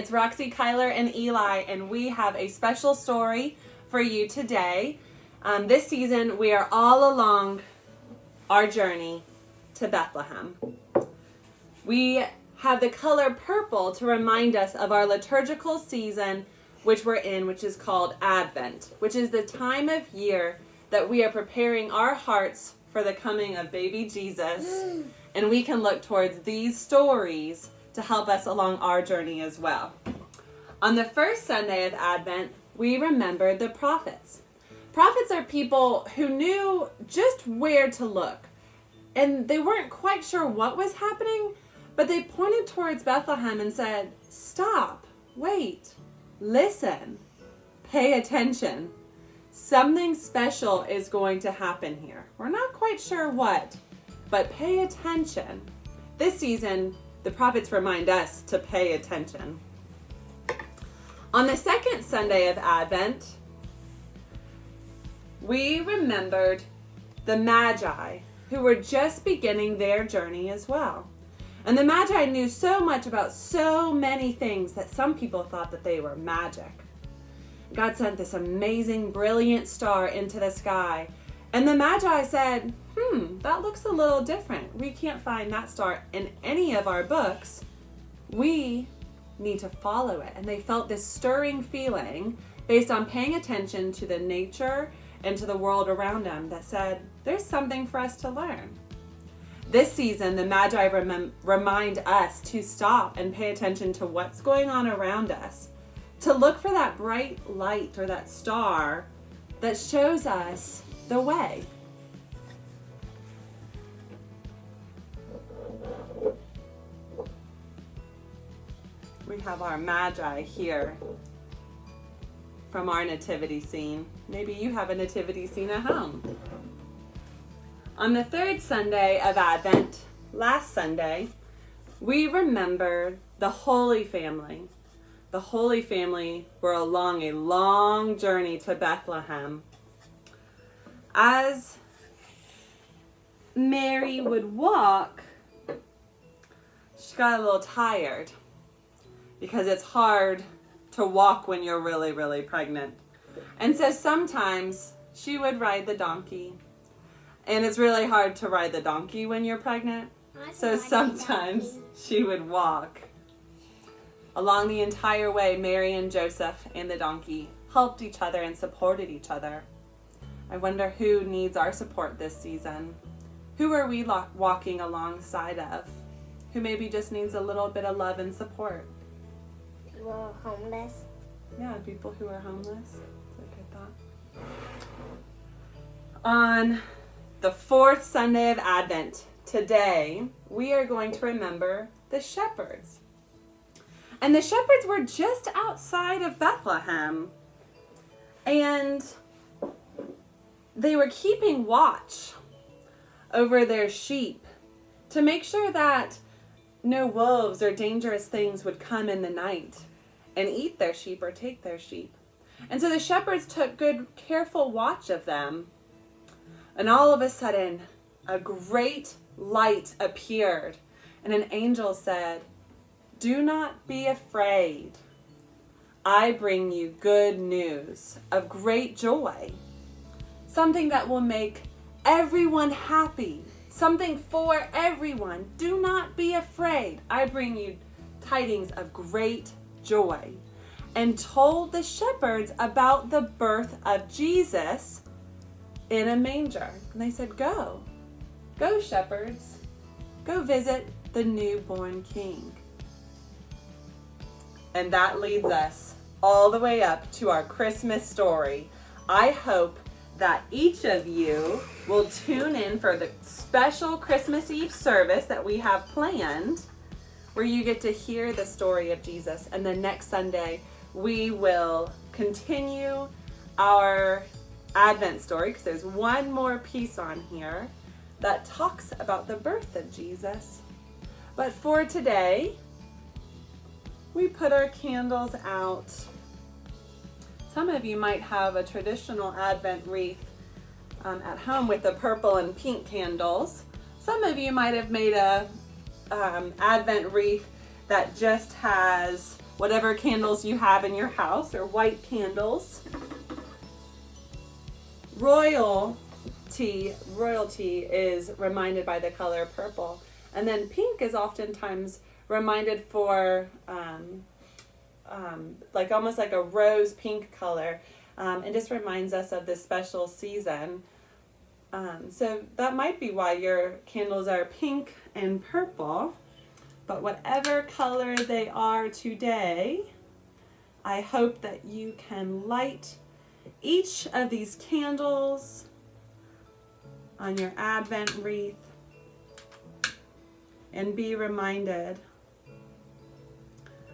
It's Roxy, Kyler, and Eli, and we have a special story for you today. This season, we are all along our journey to Bethlehem. We have the color purple to remind us of our liturgical season, which we're in, which is called Advent, which is the time of year that we are preparing our hearts for the coming of baby Jesus. And we can look towards these stories to help us along our journey as well. On the first Sunday of Advent, we remembered the prophets. Prophets are people who knew just where to look. And they weren't quite sure what was happening, but they pointed towards Bethlehem and said, "Stop, wait, listen, pay attention. Something special is going to happen here. We're not quite sure what, but pay attention." This season, the prophets remind us to pay attention. On the second Sunday of Advent, we remembered the Magi, who were just beginning their journey as well. And the Magi knew so much about so many things that some people thought that they were magic. God sent this amazing, brilliant star into the sky, and the Magi said, that looks a little different. We can't find that star in any of our books. We need to follow it. And they felt this stirring feeling based on paying attention to the nature and to the world around them that said, there's something for us to learn. This season, the Magi remind us to stop and pay attention to what's going on around us, to look for that bright light or that star that shows us the way. We have our Magi here from our nativity scene. Maybe you have a nativity scene at home. On the third Sunday of Advent, last Sunday, we remember the Holy Family. The Holy Family were along a long journey to Bethlehem. As Mary would walk, she got a little tired because it's hard to walk when you're really, really pregnant. And so sometimes she would ride the donkey. And it's really hard to ride the donkey when you're pregnant. So sometimes she would walk. Along the entire way, Mary and Joseph and the donkey helped each other and supported each other. I wonder who needs our support this season. Who are we walking alongside of? Who maybe just needs a little bit of love and support? People who are homeless. Yeah, people who are homeless. That's a good thought. On the fourth Sunday of Advent, today, we are going to remember the shepherds. And the shepherds were just outside of Bethlehem. And they were keeping watch over their sheep to make sure that no wolves or dangerous things would come in the night and eat their sheep or take their sheep. And so the shepherds took good, careful watch of them. And all of a sudden, a great light appeared, and an angel said, "Do not be afraid. I bring you good news of great joy. Something that will make everyone happy. Something for everyone. Do not be afraid. I bring you tidings of great joy." And told the shepherds about the birth of Jesus in a manger. And they said, go shepherds, go visit the newborn king. And that leads us all the way up to our Christmas story. I hope that each of you will tune in for the special Christmas Eve service that we have planned, where you get to hear the story of Jesus. And then next Sunday, we will continue our Advent story, because there's one more piece on here that talks about the birth of Jesus. But for today, we put our candles out. Some of you might have a traditional Advent wreath at home with the purple and pink candles. Some of you might have made a Advent wreath that just has whatever candles you have in your house, or white candles. Royalty is reminded by the color purple. And then pink is oftentimes reminded for like almost like a rose pink color. And just reminds us of this special season. So that might be why your candles are pink and purple. But whatever color they are today, I hope that you can light each of these candles on your Advent wreath and be reminded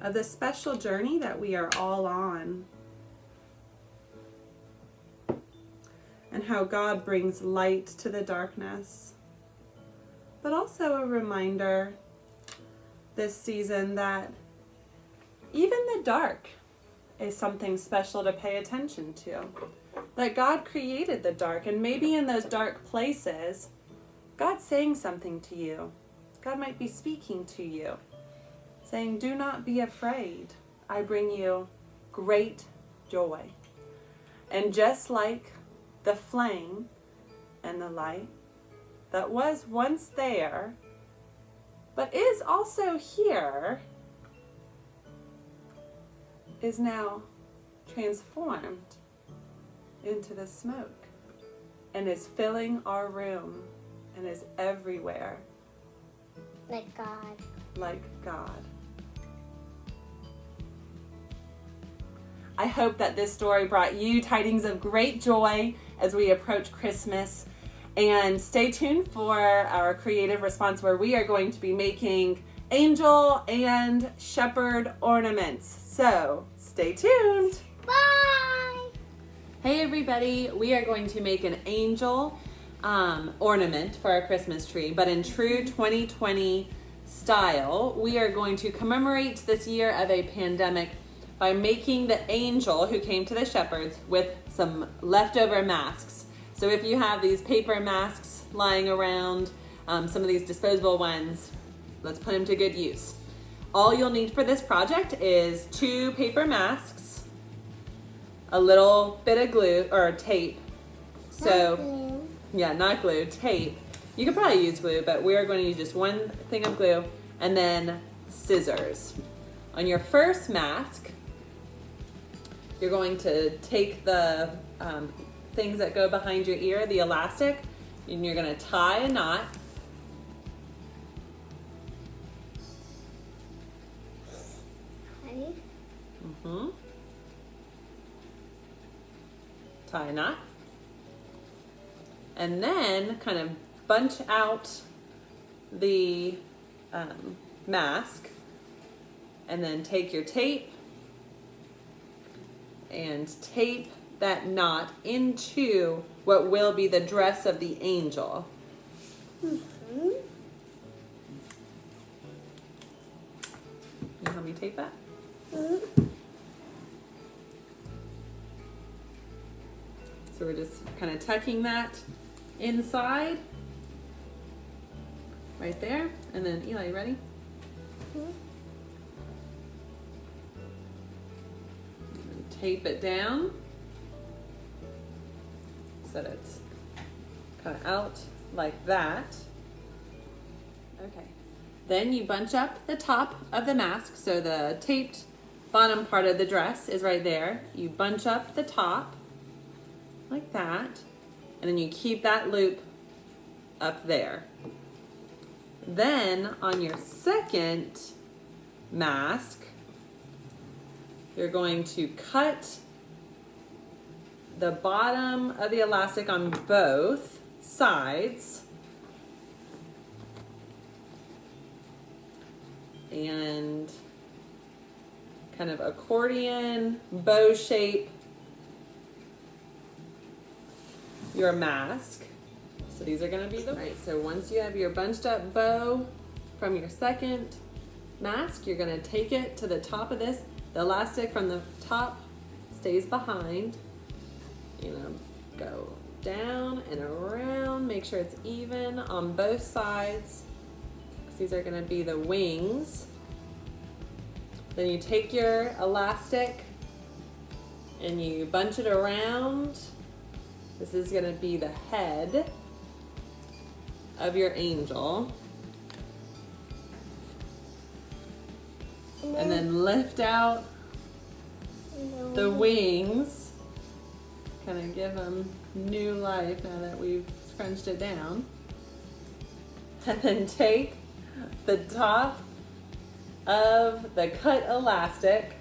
of the special journey that we are all on, and how God brings light to the darkness, but also a reminder this season that even the dark is something special to pay attention to. That God created the dark, and maybe in those dark places, God's saying something to you. God might be speaking to you, saying, do not be afraid. I bring you great joy. And just like the flame and the light that was once there, but is also here, is now transformed into the smoke and is filling our room and is everywhere. Like God. Like God. I hope that this story brought you tidings of great joy as we approach Christmas. And stay tuned for our creative response, where we are going to be making angel and shepherd ornaments. So stay tuned. Bye! Hey everybody, we are going to make an angel ornament for our Christmas tree, but in true 2020 style. We are going to commemorate this year of a pandemic by making the angel who came to the shepherds with some leftover masks. So if you have these paper masks lying around, some of these disposable ones, let's put them to good use. All you'll need for this project is 2 paper masks, a little bit of glue or tape. So, yeah, not glue, tape. You could probably use glue, but we are going to use just 1 thing of glue, and then scissors. On your first mask, you're going to take the things that go behind your ear, the elastic, and you're going to tie a knot. Ready? Tie a knot. And then kind of bunch out the mask, and then take your tape and tape that knot into what will be the dress of the angel. You help me tape that? So we're just kind of tucking that inside, right there. And then Eli, you ready? Tape it down so that it's kind of out like that. Okay. Then you bunch up the top of the mask, so the taped bottom part of the dress is right there. You bunch up the top like that, and then you keep that loop up there. Then on your second mask, you're going to cut the bottom of the elastic on both sides and kind of accordion bow shape your mask. So these are going to be the right. So once you have your bunched up bow from your second mask, you're going to take it to the top of this. The elastic from the top stays behind. You know, go down and around. Make sure it's even on both sides, because these are going to be the wings Then you take your elastic and you bunch it around. This is going to be the head of your angel. And then lift out the wings. Kind of give them new life now that we've scrunched it down. And then take the top of the cut elastic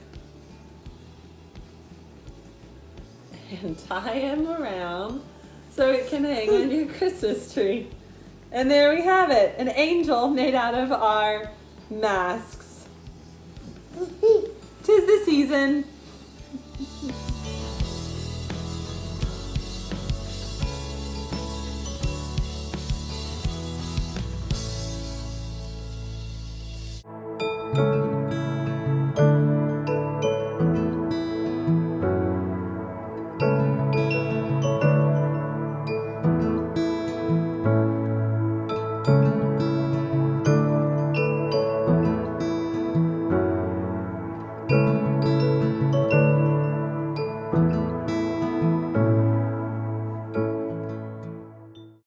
and tie him around so it can hang on your Christmas tree. And there we have it, an angel made out of our masks. 'Tis the season